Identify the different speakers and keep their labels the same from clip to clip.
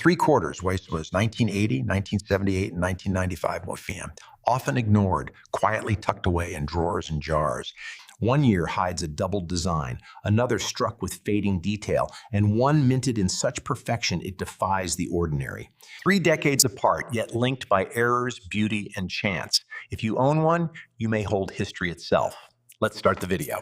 Speaker 1: Three quarters was 1980, 1978, and 1995 Mofiam, often ignored, quietly tucked away in drawers and jars. One year hides a doubled design, another struck with fading detail, and one minted in such perfection it defies the ordinary. 3 decades apart, yet linked by errors, beauty, and chance. If you own one, you may hold history itself. Let's start the video.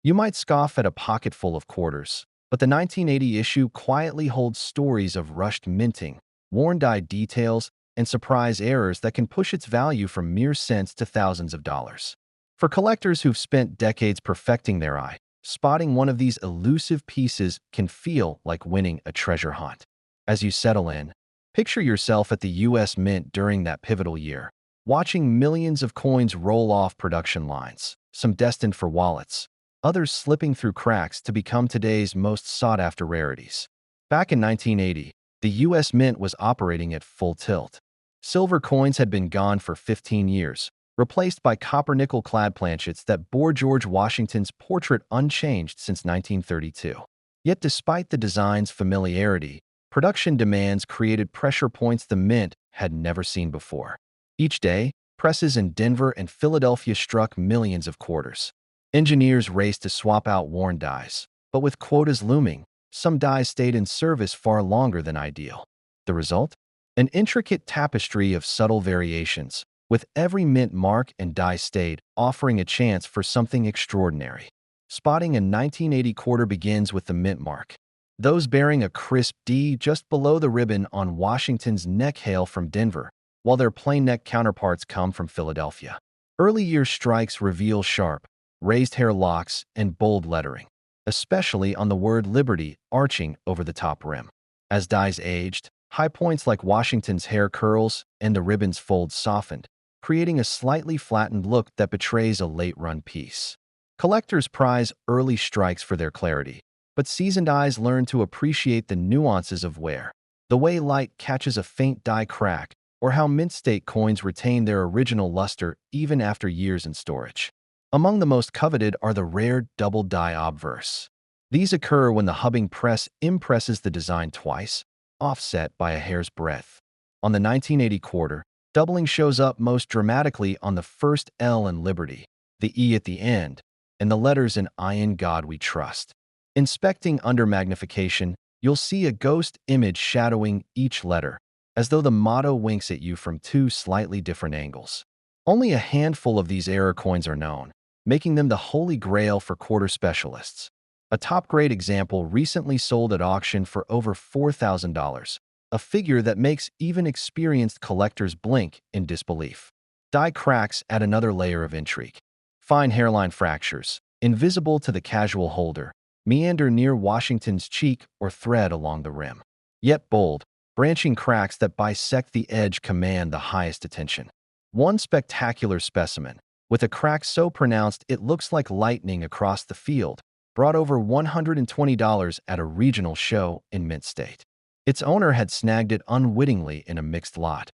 Speaker 2: You might scoff at a pocket full of quarters, but the 1980 issue quietly holds stories of rushed minting, worn-dyed details, and surprise errors that can push its value from mere cents to thousands of dollars. For collectors who've spent decades perfecting their eye, spotting one of these elusive pieces can feel like winning a treasure hunt. As you settle in, picture yourself at the U.S. Mint during that pivotal year, watching millions of coins roll off production lines, some destined for wallets, others slipping through cracks to become today's most sought-after rarities. Back in 1980, the U.S. Mint was operating at full tilt. Silver coins had been gone for 15 years, replaced by copper-nickel-clad planchets that bore George Washington's portrait unchanged since 1932. Yet despite the design's familiarity, production demands created pressure points the Mint had never seen before. Each day, presses in Denver and Philadelphia struck millions of quarters. Engineers raced to swap out worn dies, but with quotas looming, some dies stayed in service far longer than ideal. The result? An intricate tapestry of subtle variations, with every mint mark and die stayed offering a chance for something extraordinary. Spotting a 1980 quarter begins with the mint mark. Those bearing a crisp D just below the ribbon on Washington's neck hail from Denver, while their plain neck counterparts come from Philadelphia. Early year strikes reveal sharp, raised hair locks, and bold lettering, especially on the word Liberty arching over the top rim. As dies aged, high points like Washington's hair curls and the ribbon's folds softened, creating a slightly flattened look that betrays a late-run piece. Collectors prize early strikes for their clarity, but seasoned eyes learn to appreciate the nuances of wear, the way light catches a faint die crack, or how mint-state coins retain their original luster even after years in storage. Among the most coveted are the rare double die obverse. These occur when the hubbing press impresses the design twice, offset by a hair's breadth. On the 1980 quarter, doubling shows up most dramatically on the first L in Liberty, the E at the end, and the letters in I in God We Trust. Inspecting under magnification, you'll see a ghost image shadowing each letter, as though the motto winks at you from two slightly different angles. Only a handful of these error coins are known, making them the holy grail for quarter specialists. A top-grade example recently sold at auction for over $4,000, a figure that makes even experienced collectors blink in disbelief. Die cracks add another layer of intrigue. Fine hairline fractures, invisible to the casual holder, meander near Washington's cheek or thread along the rim. Yet bold, branching cracks that bisect the edge command the highest attention. One spectacular specimen, with a crack so pronounced it looks like lightning across the field, brought over $120 at a regional show in Mint State. Its owner had snagged it unwittingly in a mixed lot,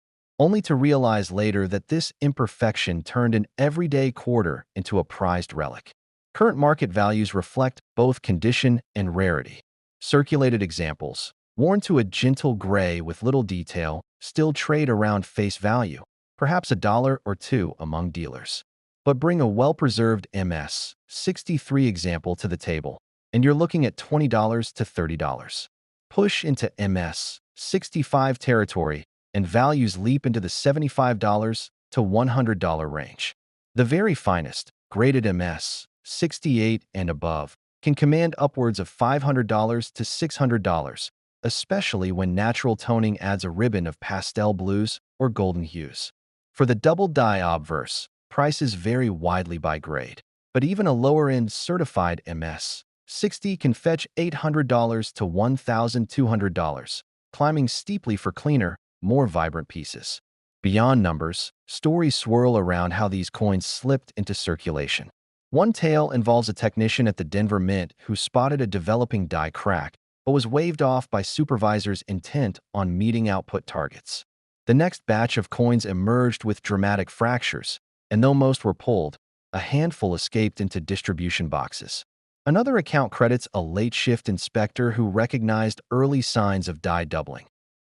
Speaker 2: only to realize later that this imperfection turned an everyday quarter into a prized relic. Current market values reflect both condition and rarity. Circulated examples, worn to a gentle gray with little detail, still trade around face value, perhaps $1 or $2 among dealers. But bring a well-preserved MS 63 example to the table, and you're looking at $20 to $30. Push into MS 65 territory, and values leap into the $75 to $100 range. The very finest, graded MS 68 and above, can command upwards of $500 to $600, especially when natural toning adds a ribbon of pastel blues or golden hues. For the double die obverse, prices vary widely by grade, but even a lower-end certified MS 60 can fetch $800 to $1,200, climbing steeply for cleaner, more vibrant pieces. Beyond numbers, stories swirl around how these coins slipped into circulation. One tale involves a technician at the Denver Mint who spotted a developing die crack, but was waved off by supervisors intent on meeting output targets. The next batch of coins emerged with dramatic fractures, and though most were pulled, a handful escaped into distribution boxes. Another account credits a late shift inspector who recognized early signs of die doubling,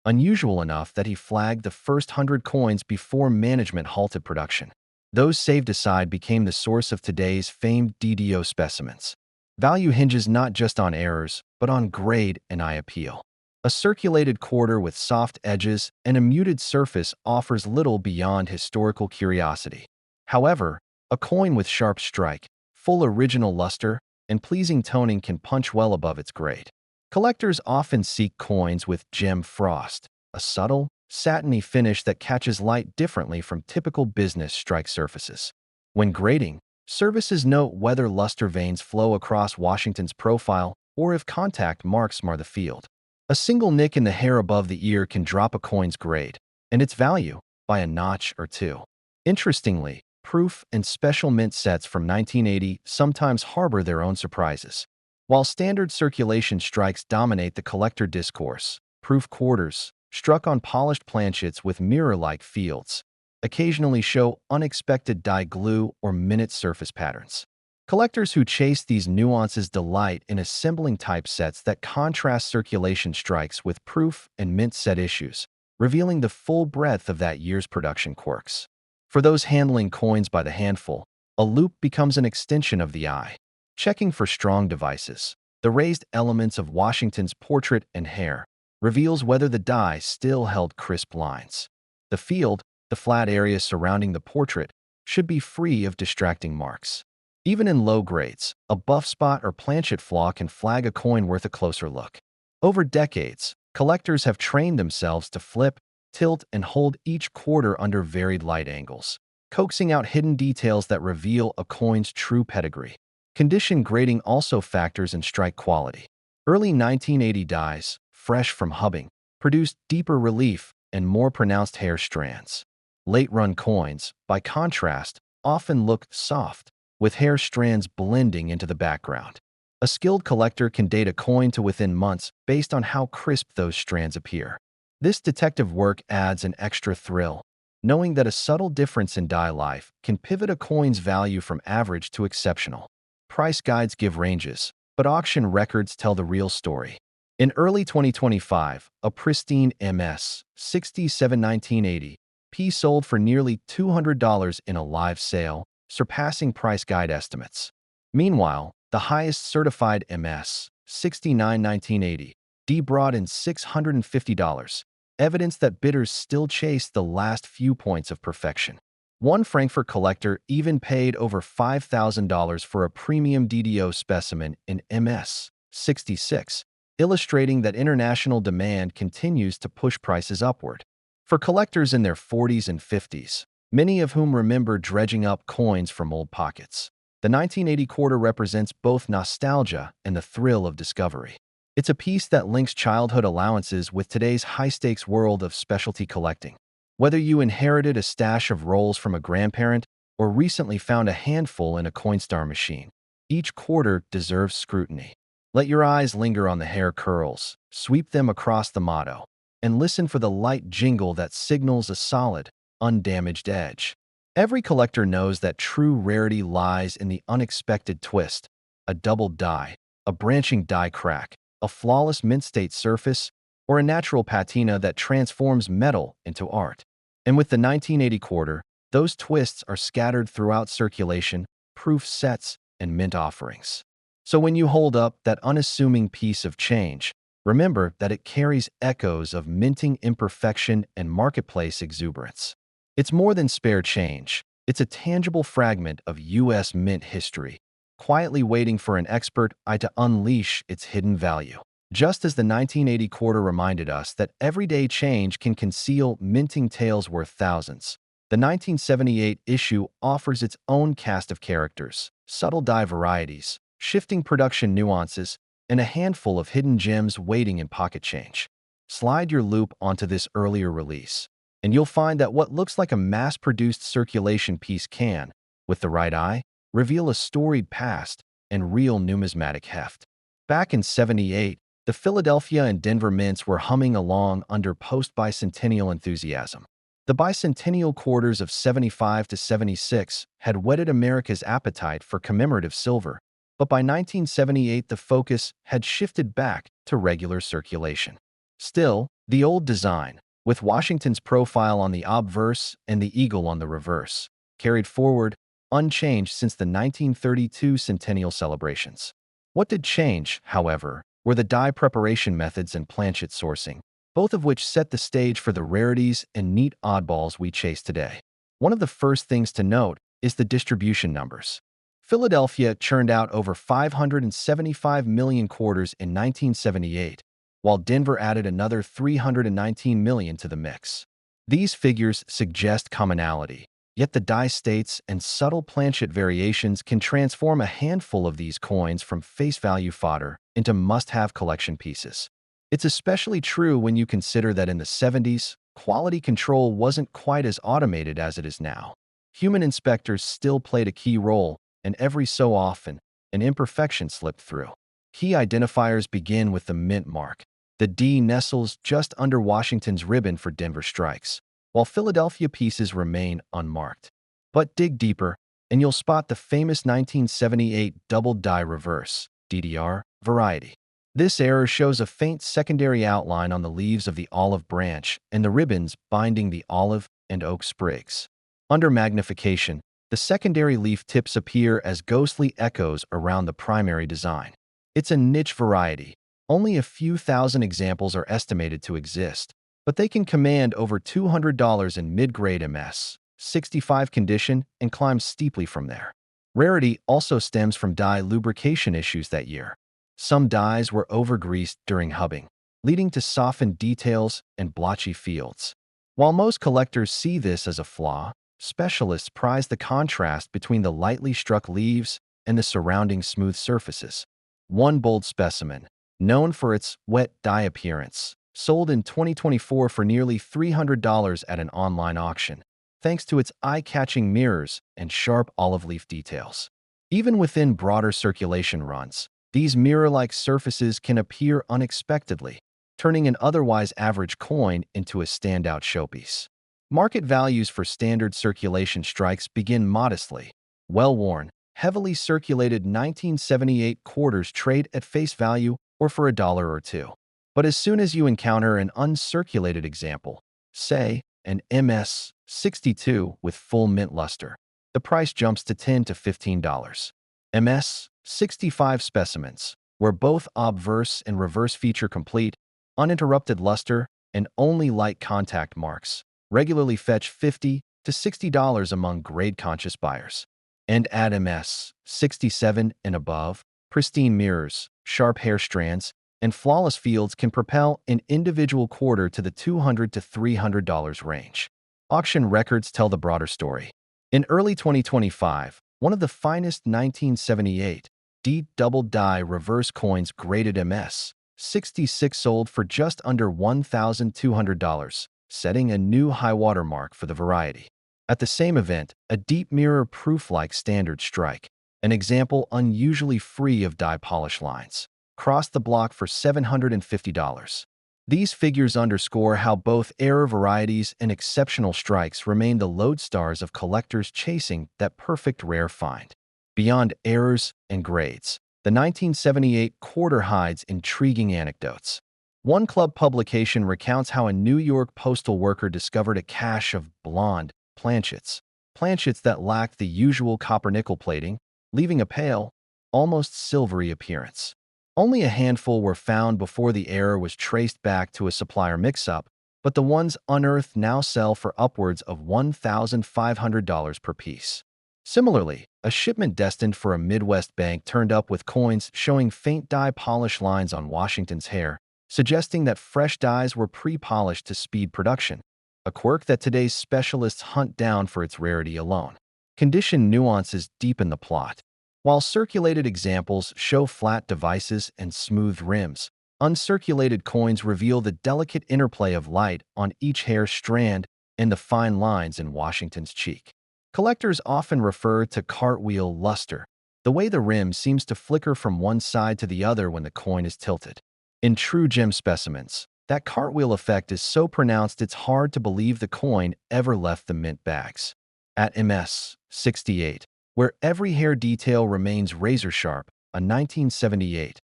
Speaker 2: unusual enough that he flagged the first 100 coins before management halted production. Those saved aside became the source of today's famed DDO specimens. Value hinges not just on errors, but on grade and eye appeal. A circulated quarter with soft edges and a muted surface offers little beyond historical curiosity. However, a coin with sharp strike, full original luster, and pleasing toning can punch well above its grade. Collectors often seek coins with gem frost, a subtle, satiny finish that catches light differently from typical business strike surfaces. When grading, services note whether luster veins flow across Washington's profile or if contact marks mar the field. A single nick in the hair above the ear can drop a coin's grade, and its value, by a notch or two. Interestingly, proof and special mint sets from 1980 sometimes harbor their own surprises. While standard circulation strikes dominate the collector discourse, proof quarters, struck on polished planchets with mirror-like fields, occasionally show unexpected die glue or minute surface patterns. Collectors who chase these nuances delight in assembling typesets that contrast circulation strikes with proof and mint set issues, revealing the full breadth of that year's production quirks. For those handling coins by the handful, a loop becomes an extension of the eye. Checking for strong devices, the raised elements of Washington's portrait and hair, reveals whether the die still held crisp lines. The field, the flat area surrounding the portrait, should be free of distracting marks. Even in low grades, a buff spot or planchet flaw can flag a coin worth a closer look. Over decades, collectors have trained themselves to flip, tilt, and hold each quarter under varied light angles, coaxing out hidden details that reveal a coin's true pedigree. Condition grading also factors in strike quality. Early 1980 dies, fresh from hubbing, produced deeper relief and more pronounced hair strands. Late-run coins, by contrast, often look soft, with hair strands blending into the background. A skilled collector can date a coin to within months based on how crisp those strands appear. This detective work adds an extra thrill, knowing that a subtle difference in die life can pivot a coin's value from average to exceptional. Price guides give ranges, but auction records tell the real story. In early 2025, a pristine MS 67 1980 P sold for nearly $200 in a live sale, surpassing price guide estimates. Meanwhile, the highest certified MS 69 1980 D brought in $650, evidence that bidders still chase the last few points of perfection. One Frankfurt collector even paid over $5,000 for a premium DDO specimen in MS 66, illustrating that international demand continues to push prices upward. For collectors in their 40s and 50s, many of whom remember dredging up coins from old pockets, the 1980 quarter represents both nostalgia and the thrill of discovery. It's a piece that links childhood allowances with today's high-stakes world of specialty collecting. Whether you inherited a stash of rolls from a grandparent or recently found a handful in a Coinstar machine, each quarter deserves scrutiny. Let your eyes linger on the hair curls, sweep them across the motto, and listen for the light jingle that signals a solid, undamaged edge. Every collector knows that true rarity lies in the unexpected twist, a double die, a branching die crack, a flawless mint-state surface, or a natural patina that transforms metal into art. And with the 1980 quarter, those twists are scattered throughout circulation, proof sets, and mint offerings. So when you hold up that unassuming piece of change, remember that it carries echoes of minting imperfection and marketplace exuberance. It's more than spare change. It's a tangible fragment of U.S. mint history, quietly waiting for an expert eye to unleash its hidden value. Just as the 1980 quarter reminded us that everyday change can conceal minting tales worth thousands, the 1978 issue offers its own cast of characters, subtle die varieties, shifting production nuances, and a handful of hidden gems waiting in pocket change. Slide your loop onto this earlier release, and you'll find that what looks like a mass-produced circulation piece can, with the right eye, reveal a storied past and real numismatic heft. Back in '78, The Philadelphia and Denver mints were humming along under post-bicentennial enthusiasm. The bicentennial quarters of 75 to 76 had whetted America's appetite for commemorative silver, but by 1978 the focus had shifted back to regular circulation. Still, the old design, with Washington's profile on the obverse and the eagle on the reverse, carried forward, unchanged since the 1932 centennial celebrations. What did change, however, were the dye preparation methods and planchet sourcing, both of which set the stage for the rarities and neat oddballs we chase today. One of the first things to note is the distribution numbers. Philadelphia churned out over 575 million quarters in 1978, while Denver added another 319 million to the mix. These figures suggest commonality, yet the die states and subtle planchet variations can transform a handful of these coins from face value fodder into must-have collection pieces. It's especially true when you consider that in the 70s, quality control wasn't quite as automated as it is now. Human inspectors still played a key role, and every so often, an imperfection slipped through. Key identifiers begin with the mint mark. The D nestles just under Washington's ribbon for Denver strikes, while Philadelphia pieces remain unmarked. But dig deeper, and you'll spot the famous 1978 double die reverse, DDR, variety. This error shows a faint secondary outline on the leaves of the olive branch and the ribbons binding the olive and oak sprigs. Under magnification, the secondary leaf tips appear as ghostly echoes around the primary design. It's a niche variety. Only a few thousand examples are estimated to exist, but they can command over $200 in mid-grade MS, 65 condition, and climb steeply from there. Rarity also stems from dye lubrication issues that year. Some dyes were overgreased during hubbing, leading to softened details and blotchy fields. While most collectors see this as a flaw, specialists prize the contrast between the lightly struck leaves and the surrounding smooth surfaces. One bold specimen, known for its wet dye appearance, sold in 2024 for nearly $300 at an online auction, thanks to its eye-catching mirrors and sharp olive leaf details. Even within broader circulation runs, these mirror-like surfaces can appear unexpectedly, turning an otherwise average coin into a standout showpiece. Market values for standard circulation strikes begin modestly. Well-worn, heavily circulated 1978 quarters trade at face value or for $1 or $2. But as soon as you encounter an uncirculated example, say an MS-62 with full mint luster, the price jumps to $10 to $15. MS-65 specimens, where both obverse and reverse feature complete, uninterrupted luster, and only light contact marks, regularly fetch $50 to $60 among grade-conscious buyers. And at MS-67 and above, pristine mirrors, sharp hair strands, and flawless fields can propel an individual quarter to the $200 to $300 range. Auction records tell the broader story. In early 2025, one of the finest 1978 D double die reverse coins graded MS-66 sold for just under $1,200, setting a new high-water mark for the variety. At the same event, a deep mirror proof-like standard strike, an example unusually free of dye polish lines, crossed the block for $750. These figures underscore how both error varieties and exceptional strikes remain the lodestars of collectors chasing that perfect rare find. Beyond errors and grades, the 1978 quarter hides intriguing anecdotes. One club publication recounts how a New York postal worker discovered a cache of blonde planchets that lacked the usual copper-nickel plating, leaving a pale, almost silvery appearance. Only a handful were found before the error was traced back to a supplier mix-up, but the ones unearthed now sell for upwards of $1,500 per piece. Similarly, a shipment destined for a Midwest bank turned up with coins showing faint dye polish lines on Washington's hair, suggesting that fresh dyes were pre-polished to speed production, a quirk that today's specialists hunt down for its rarity alone. Condition nuances deepen the plot. While circulated examples show flat devices and smooth rims, uncirculated coins reveal the delicate interplay of light on each hair strand and the fine lines in Washington's cheek. Collectors often refer to cartwheel luster, the way the rim seems to flicker from one side to the other when the coin is tilted. In true gem specimens, that cartwheel effect is so pronounced it's hard to believe the coin ever left the mint bags. At MS 68, where every hair detail remains razor sharp, a 1978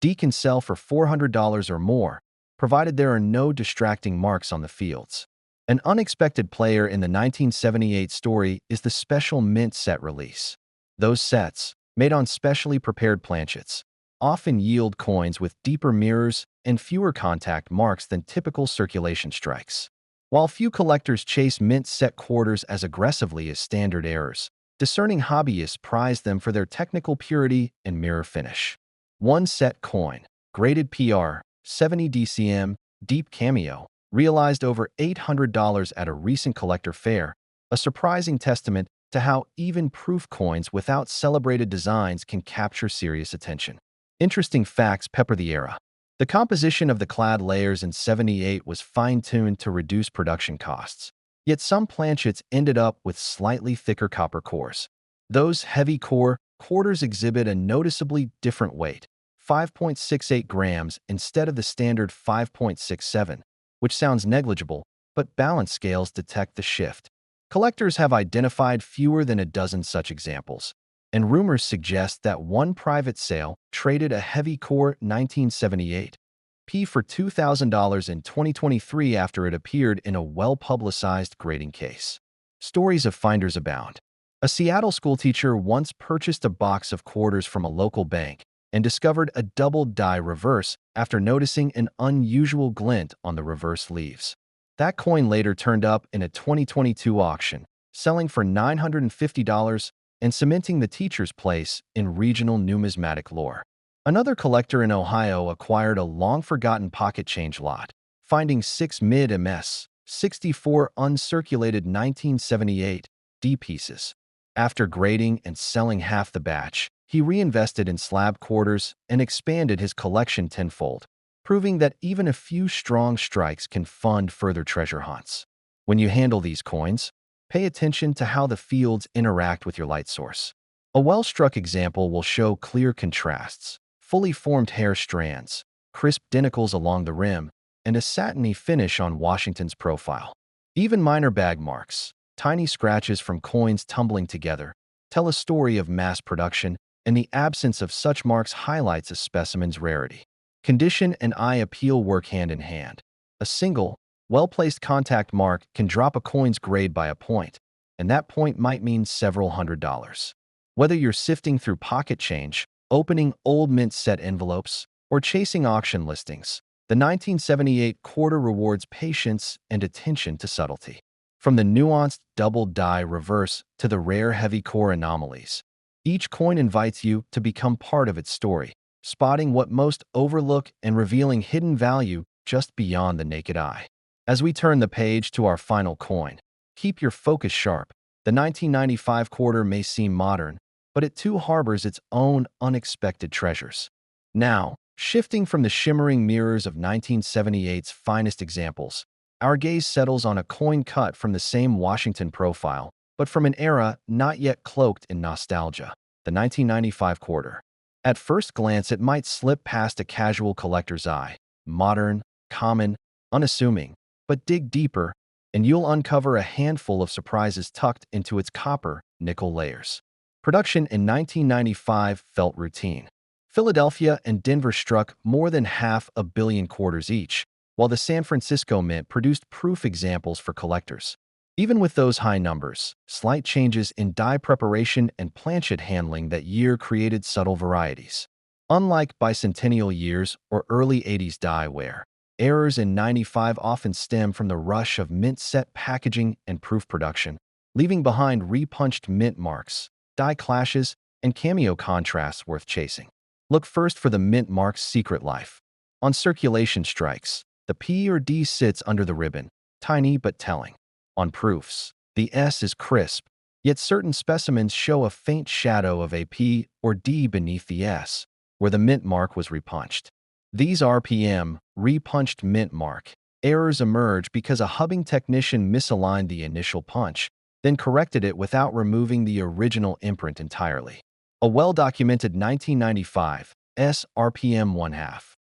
Speaker 2: D can sell for $400 or more, provided there are no distracting marks on the fields. An unexpected player in the 1978 story is the special mint set release. Those sets, made on specially prepared planchets, often yield coins with deeper mirrors and fewer contact marks than typical circulation strikes. While few collectors chase mint set quarters as aggressively as standard errors, discerning hobbyists prize them for their technical purity and mirror finish. One set coin, graded PR, 70 DCM, deep cameo, realized over $800 at a recent collector fair, a surprising testament to how even proof coins without celebrated designs can capture serious attention. Interesting facts pepper the era. The composition of the clad layers in 78 was fine-tuned to reduce production costs. Yet some planchets ended up with slightly thicker copper cores. Those heavy core quarters exhibit a noticeably different weight, 5.68 grams instead of the standard 5.67, which sounds negligible, but balance scales detect the shift. Collectors have identified fewer than a dozen such examples, and rumors suggest that one private sale traded a heavy core 1978 P for $2,000 in 2023 after it appeared in a well-publicized grading case. Stories of finders abound. A Seattle schoolteacher once purchased a box of quarters from a local bank and discovered a double-die reverse after noticing an unusual glint on the reverse leaves. That coin later turned up in a 2022 auction, selling for $950 and cementing the teacher's place in regional numismatic lore. Another collector in Ohio acquired a long-forgotten pocket change lot, finding 6 mid-MS 64 uncirculated 1978 D pieces. After grading and selling half the batch, he reinvested in slab quarters and expanded his collection tenfold, proving that even a few strong strikes can fund further treasure hunts. When you handle these coins, pay attention to how the fields interact with your light source. A well-struck example will show clear contrasts, fully formed hair strands, crisp denticles along the rim, and a satiny finish on Washington's profile. Even minor bag marks, tiny scratches from coins tumbling together, tell a story of mass production, and the absence of such marks highlights a specimen's rarity. Condition and eye appeal work hand in hand. A single, well-placed contact mark can drop a coin's grade by a point, and that point might mean several $100s. Whether you're sifting through pocket change, opening old mint set envelopes, or chasing auction listings, the 1978 quarter rewards patience and attention to subtlety. From the nuanced double-die reverse to the rare heavy core anomalies, each coin invites you to become part of its story, spotting what most overlook and revealing hidden value just beyond the naked eye. As we turn the page to our final coin, keep your focus sharp. The 1995 quarter may seem modern, but it too harbors its own unexpected treasures. Now, shifting from the shimmering mirrors of 1978's finest examples, our gaze settles on a coin cut from the same Washington profile, but from an era not yet cloaked in nostalgia, the 1995 quarter. At first glance, it might slip past a casual collector's eye, modern, common, unassuming, but dig deeper, and you'll uncover a handful of surprises tucked into its copper nickel layers. Production in 1995 felt routine. Philadelphia and Denver struck more than 500 million quarters each, while the San Francisco Mint produced proof examples for collectors. Even with those high numbers, slight changes in die preparation and planchet handling that year created subtle varieties. Unlike bicentennial years or early 80s die wear, errors in 95 often stem from the rush of mint set packaging and proof production, leaving behind repunched mint marks, die clashes, and cameo contrasts worth chasing. Look first for the mint mark's secret life. On circulation strikes, the P or D sits under the ribbon, tiny but telling. On proofs, the S is crisp, yet certain specimens show a faint shadow of a P or D beneath the S, where the mint mark was repunched. These RPM, repunched mint mark, errors emerge because a hubbing technician misaligned the initial punch, then corrected it without removing the original imprint entirely. A well-documented 1995 S RPM 1/2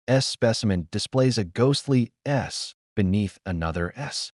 Speaker 2: S specimen displays a ghostly S beneath another S,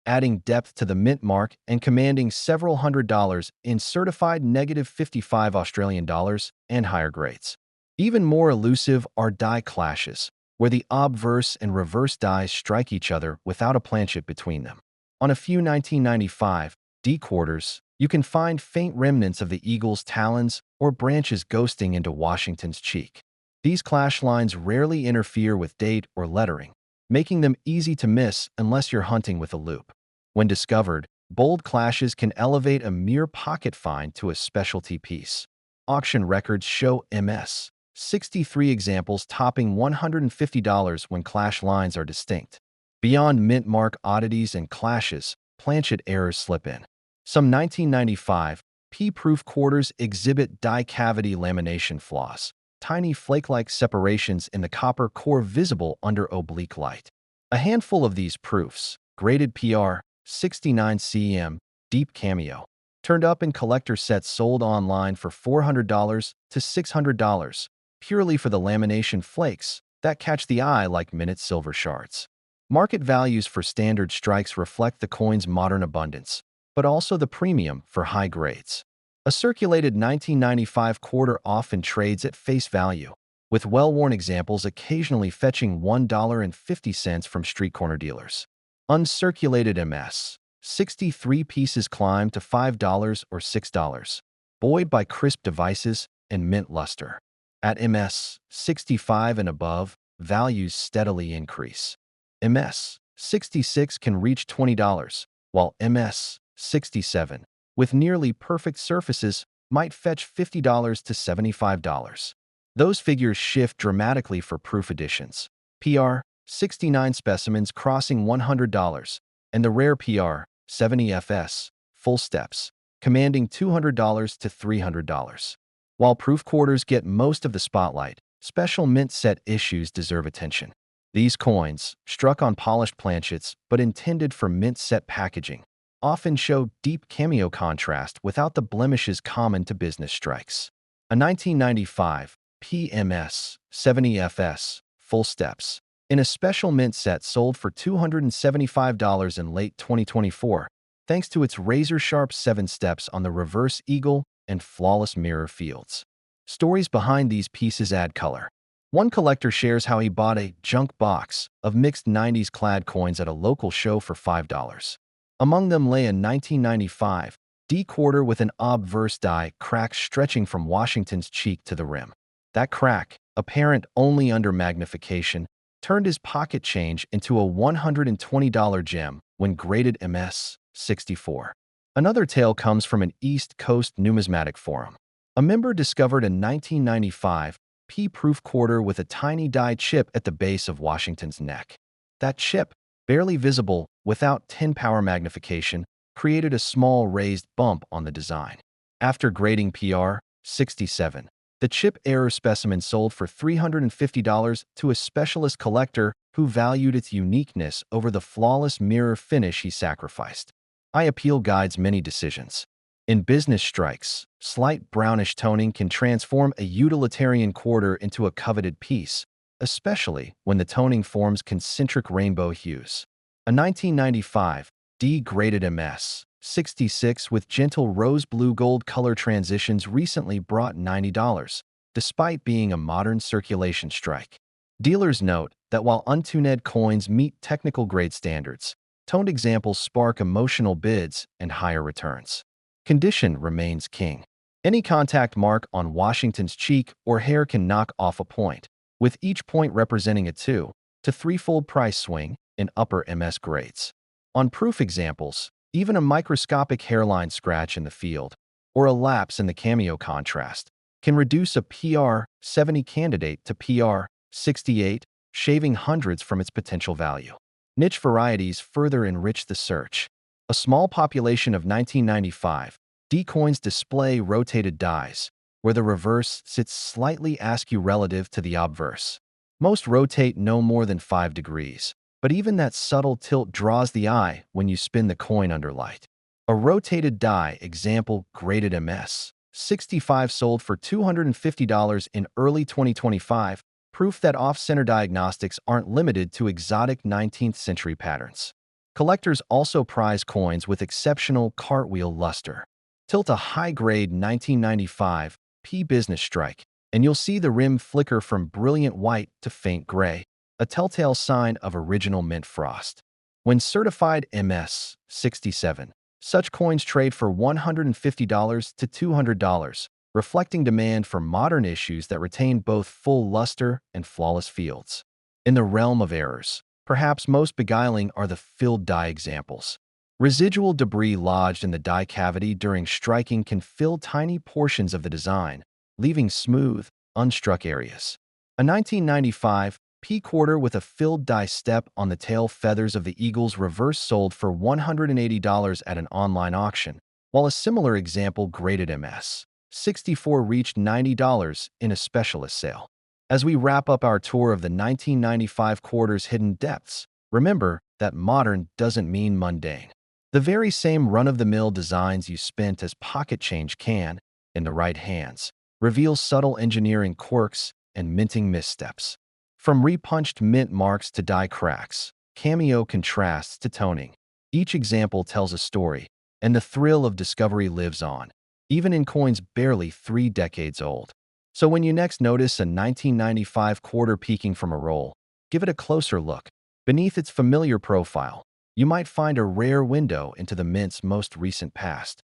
Speaker 2: adding depth to the mint mark and commanding several $100s in certified -55 Australian dollars and higher grades. Even more elusive are die clashes, where the obverse and reverse dies strike each other without a planchet between them. On a few 1995 D quarters, you can find faint remnants of the eagle's talons or branches ghosting into Washington's cheek. These clash lines rarely interfere with date or lettering, making them easy to miss unless you're hunting with a loupe. When discovered, bold clashes can elevate a mere pocket find to a specialty piece. Auction records show MS 63 examples topping $150 when clash lines are distinct. Beyond mint mark oddities and clashes, planchet errors slip in. Some 1995 P-proof quarters exhibit die cavity lamination flaws, tiny flake-like separations in the copper core visible under oblique light. A handful of these proofs, graded PR 69 cm, deep cameo, turned up in collector sets sold online for $400 to $600, purely for the lamination flakes that catch the eye like minute silver shards. Market values for standard strikes reflect the coin's modern abundance, but also the premium for high grades. A circulated 1995 quarter often trades at face value, with well-worn examples occasionally fetching $1.50 from street corner dealers. Uncirculated MS 63 pieces climb to $5 or $6, buoyed by crisp devices and mint luster. At MS 65 and above, values steadily increase. MS 66 can reach $20, while MS 67, with nearly perfect surfaces, might fetch $50 to $75. Those figures shift dramatically for proof editions. PR 69 specimens crossing $100, and the rare PR 70 FS full steps, commanding $200 to $300. While proof quarters get most of the spotlight, special mint set issues deserve attention. These coins, struck on polished planchets but intended for mint set packaging, often show deep cameo contrast without the blemishes common to business strikes. A 1995 PMS 70 FS full steps, in a special mint set sold for $275 in late 2024, thanks to its razor-sharp 7 steps on the reverse eagle and flawless mirror fields. Stories behind these pieces add color. One collector shares how he bought a junk box of mixed 90s clad coins at a local show for $5. Among them lay a 1995 D quarter with an obverse die crack stretching from Washington's cheek to the rim. That crack, apparent only under magnification, turned his pocket change into a $120 gem when graded MS 64. Another tale comes from an East Coast numismatic forum. A member discovered a 1995 P-proof quarter with a tiny die chip at the base of Washington's neck. That chip, barely visible without 10-power magnification, created a small raised bump on the design. After grading PR 67, the chip error specimen sold for $350 to a specialist collector who valued its uniqueness over the flawless mirror finish he sacrificed. Eye appeal guides many decisions. In business strikes, slight brownish toning can transform a utilitarian quarter into a coveted piece, especially when the toning forms concentric rainbow hues. A 1995 D-graded MS 66 with gentle rose blue gold color transitions recently brought $90, despite being a modern circulation strike. Dealers note that while untuned coins meet technical grade standards, toned examples spark emotional bids and higher returns. Condition remains king. Any contact mark on Washington's cheek or hair can knock off a point, with each point representing a 2 to 3-fold price swing in upper MS grades. On proof examples, even a microscopic hairline scratch in the field, or a lapse in the cameo contrast, can reduce a PR 70 candidate to PR 68, shaving hundreds from its potential value. Niche varieties further enrich the search. A small population of 1995 D coins display rotated dies, where the reverse sits slightly askew relative to the obverse. Most rotate no more than 5 degrees, but even that subtle tilt draws the eye when you spin the coin under light. A rotated die example graded MS 65 sold for $250 in early 2025, proof that off-center diagnostics aren't limited to exotic 19th century patterns. Collectors also prize coins with exceptional cartwheel luster. Tilt a high-grade 1995 P Business Strike, and you'll see the rim flicker from brilliant white to faint gray, a telltale sign of original mint frost. When certified MS 67, such coins trade for $150 to $200, reflecting demand for modern issues that retain both full luster and flawless fields. In the realm of errors, perhaps most beguiling are the filled die examples. Residual debris lodged in the die cavity during striking can fill tiny portions of the design, leaving smooth, unstruck areas. A 1995 P quarter with a filled die step on the tail feathers of the eagles reverse sold for $180 at an online auction, while a similar example graded MS 64 reached $90 in a specialist sale. As we wrap up our tour of the 1995 quarter's hidden depths, remember that modern doesn't mean mundane. The very same run-of-the-mill designs you spent as pocket change can, in the right hands, reveal subtle engineering quirks and minting missteps. From repunched mint marks to die cracks, cameo contrasts to toning, each example tells a story, and the thrill of discovery lives on, even in coins barely 3 decades old. So when you next notice a 1995 quarter peeking from a roll, give it a closer look. Beneath its familiar profile, you might find a rare window into the mint's most recent past.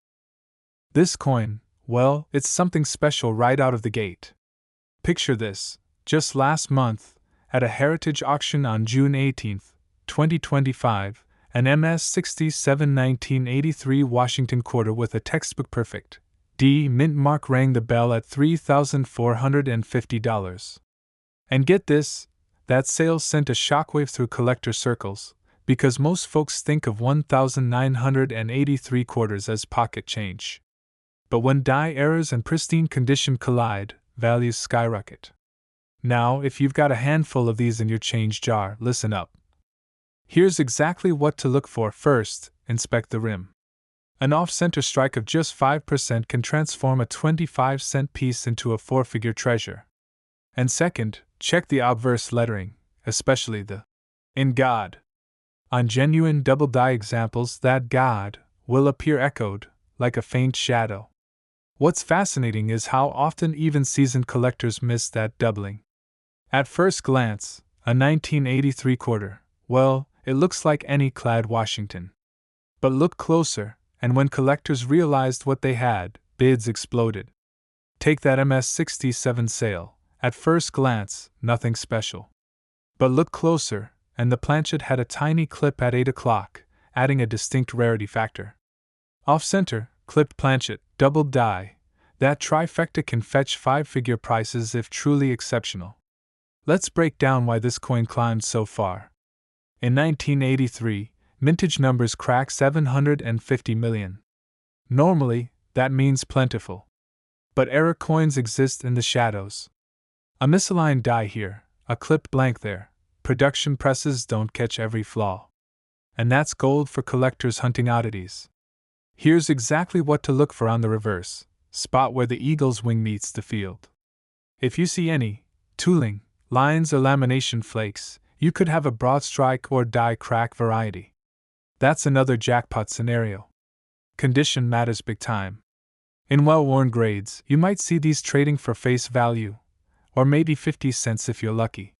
Speaker 3: This coin, well, it's something special right out of the gate. Picture this: just last month, at a heritage auction on June 18, 2025, an MS 67 1983 Washington quarter with a textbook perfect D mint mark rang the bell at $3,450. And get this, that sale sent a shockwave through collector circles, because most folks think of 1,983 quarters as pocket change. But when die errors and pristine condition collide, values skyrocket. Now, if you've got a handful of these in your change jar, listen up. Here's exactly what to look for. First, inspect the rim. An off-center strike of just 5% can transform a 25-cent piece into a 4-figure treasure. And second, check the obverse lettering, especially the "In God." On genuine double die examples, that "God" will appear echoed, like a faint shadow. What's fascinating is how often even seasoned collectors miss that doubling. At first glance, a 1983 quarter, well, it looks like any clad Washington. But look closer, and when collectors realized what they had, bids exploded. Take that MS 67 sale. At first glance, nothing special. But look closer, and the planchet had a tiny clip at 8 o'clock, adding a distinct rarity factor. Off-center, clipped planchet, doubled die. That trifecta can fetch 5-figure prices if truly exceptional. Let's break down why this coin climbed so far. In 1983, mintage numbers crack 750 million. Normally, that means plentiful. But error coins exist in the shadows. A misaligned die here, a clipped blank there. Production presses don't catch every flaw. And that's gold for collectors hunting oddities. Here's exactly what to look for on the reverse, spot where the eagle's wing meets the field. If you see any tooling, lines or lamination flakes, you could have a broad strike or die crack variety. That's another jackpot scenario. Condition matters big time. In well-worn grades, you might see these trading for face value, or maybe 50 cents if you're lucky.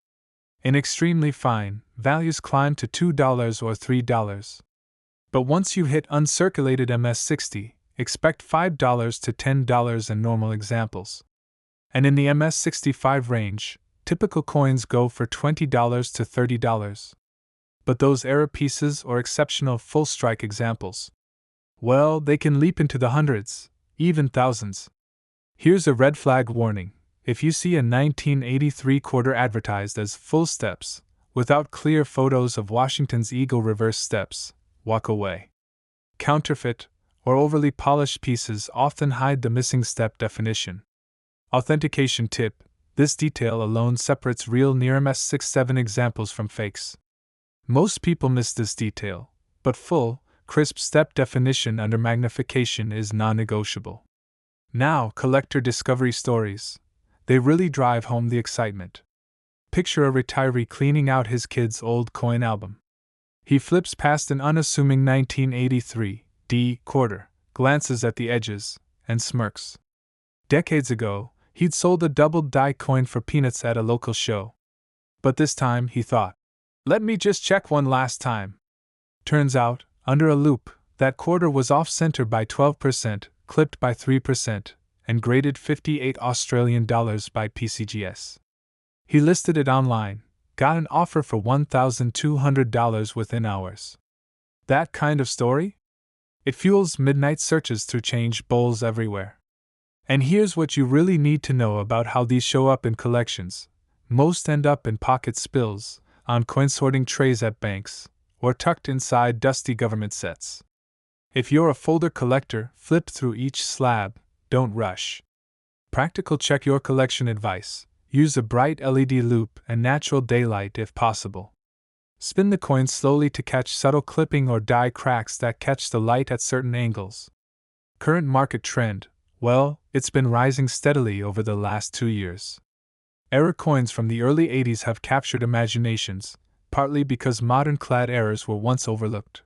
Speaker 3: In extremely fine, values climb to $2 or $3. But once you hit uncirculated MS60, expect $5 to $10 in normal examples. And in the MS65 range, typical coins go for $20 to $30. But those error pieces or exceptional full strike examples, well, they can leap into the hundreds, even thousands. Here's a red flag warning. If you see a 1983 quarter advertised as full steps, without clear photos of Washington's eagle reverse steps, walk away. Counterfeit or overly polished pieces often hide the missing step definition. Authentication tip: this detail alone separates real near MS67 examples from fakes. Most people miss this detail, but full, crisp step definition under magnification is non-negotiable. Now, collector discovery stories. They really drive home the excitement. Picture a retiree cleaning out his kid's old coin album. He flips past an unassuming 1983 D quarter, glances at the edges, and smirks. Decades ago, he'd sold a doubled die coin for peanuts at a local show. But this time, he thought, let me just check one last time. Turns out, under a loop, that quarter was off-center by 12%, clipped by 3%, and graded 58 Australian dollars by PCGS. He listed it online, got an offer for $1,200 within hours. That kind of story? It fuels midnight searches through change bowls everywhere. And here's what you really need to know about how these show up in collections. Most end up in pocket spills, on coin sorting trays at banks, or tucked inside dusty government sets. If you're a folder collector, flip through each slab, don't rush. Practical check your collection advice. Use a bright LED loupe and natural daylight if possible. Spin the coin slowly to catch subtle clipping or die cracks that catch the light at certain angles. Current market trend, well, it's been rising steadily over the last 2 years. Error coins from the early 80s have captured imaginations, partly because modern clad errors were once overlooked.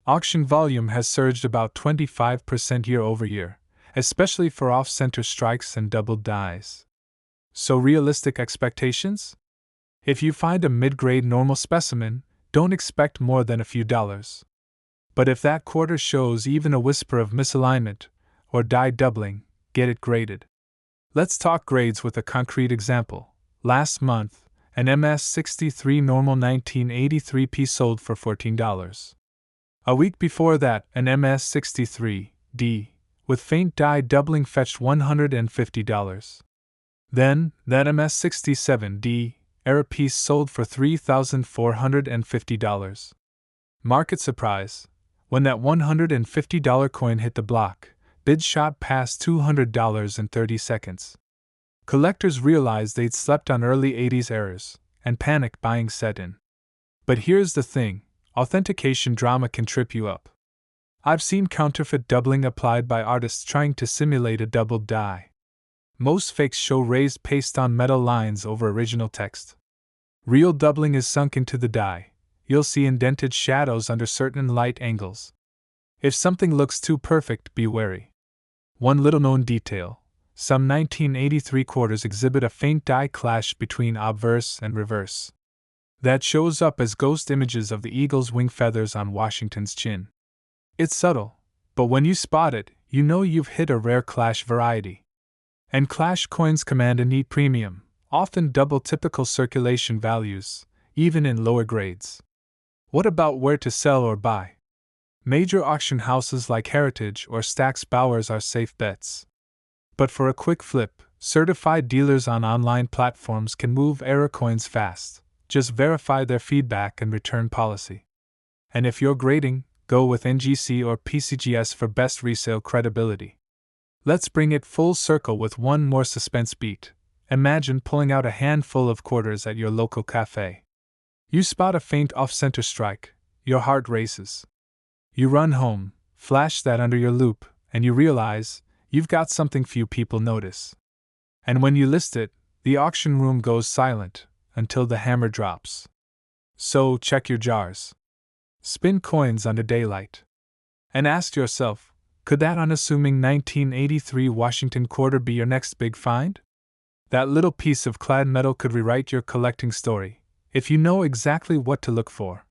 Speaker 3: Auction volume has surged about 25% year over year, especially for off-center strikes and doubled dies. So realistic expectations? If you find a mid-grade normal specimen, don't expect more than a few dollars. But if that quarter shows even a whisper of misalignment, or die doubling, get it graded. Let's talk grades with a concrete example. Last month, an MS63 normal 1983 piece sold for $14. A week before that, an MS63D, with faint die doubling fetched $150. Then, that MS67D error piece sold for $3,450. Market surprise. When that $150 coin hit the block, bids shot past $200 in 30 seconds. Collectors realized they'd slept on early 80s errors, and panic buying set in. But here's the thing, authentication drama can trip you up. I've seen counterfeit doubling applied by artists trying to simulate a doubled die. Most fakes show raised paste on metal lines over original text. Real doubling is sunk into the die. You'll see indented shadows under certain light angles. If something looks too perfect, be wary. One little-known detail. Some 1983 quarters exhibit a faint die clash between obverse and reverse. That shows up as ghost images of the eagle's wing feathers on Washington's chin. It's subtle, but when you spot it, you know you've hit a rare clash variety. And clash coins command a neat premium, often double typical circulation values, even in lower grades. What about where to sell or buy? Major auction houses like Heritage or Stack's Bowers are safe bets. But for a quick flip, certified dealers on online platforms can move error coins fast. Just verify their feedback and return policy. And if you're grading, go with NGC or PCGS for best resale credibility. Let's bring it full circle with one more suspense beat. Imagine pulling out a handful of quarters at your local cafe. You spot a faint off-center strike, your heart races. You run home, flash that under your loupe, and you realize you've got something few people notice. And when you list it, the auction room goes silent until the hammer drops. So check your jars. Spin coins under daylight. And ask yourself, could that unassuming 1983 Washington quarter be your next big find? That little piece of clad metal could rewrite your collecting story, if you know exactly what to look for.